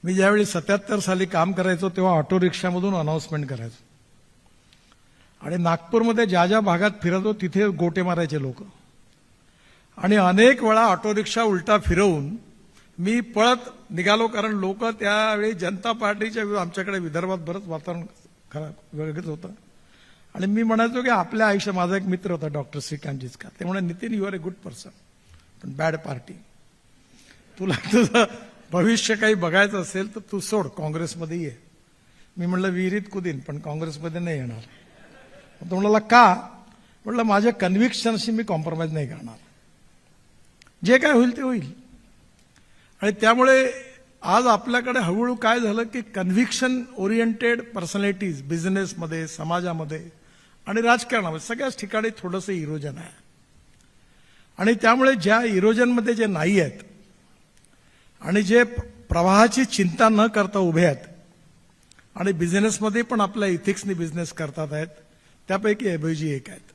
मी ज्यावेळी 77 साली काम करायचो तेव्हा ऑटो रिक्षामधून अनाउन्समेंट करायचो आणि नागपूरमध्ये ज्या ज्या भागात फिरतो तिथे गोटे मारायचे लोक आणि अनेक वेळा ऑटो रिक्षा उलटा फिरवून मी पळत निघालो, कारण लोक त्यावेळी जनता पार्टीच्या आमच्याकडे विदर्भात बरंच वातावरण खराब वेगळंच होतं आणि मी म्हणायचो की आपल्या आयुष्यात माझा एक मित्र होता डॉक्टर श्रीकांत जिचकार, ते म्हणे Nitin you are a good person पण बॅड पार्टी, तुला तुझं भविष्य काही बघायचं असेल तर तू सोड, काँग्रेसमध्ये ये. मी म्हणलं विहिरीत कुदीन पण काँग्रेसमध्ये नाही येणार. तो म्हणाला का? म्हटलं माझ्या कन्व्हिक्शनशी मी कॉम्प्रोमाइज नाही करणार, जे काय होईल ते होईल. आणि त्यामुळे आज आपल्याकडे हळूहळू काय झालं की कन्व्हिक्शन ओरिएंटेड पर्सनॅलिटीज बिझनेसमध्ये, समाजामध्ये आणि राजकारणामध्ये सगळ्याच ठिकाणी थोडंसं इरोजन आहे. आणि त्यामुळे ज्या इरोजनमध्ये जे नाही आहेत आणि जे प्रवाहाची चिंता न करता उभे आहेत आणि बिझनेसमध्ये पण आपल्या इथिक्सनी बिझनेस करतात आहेत, त्यापैकी अभयजी एक आहेत.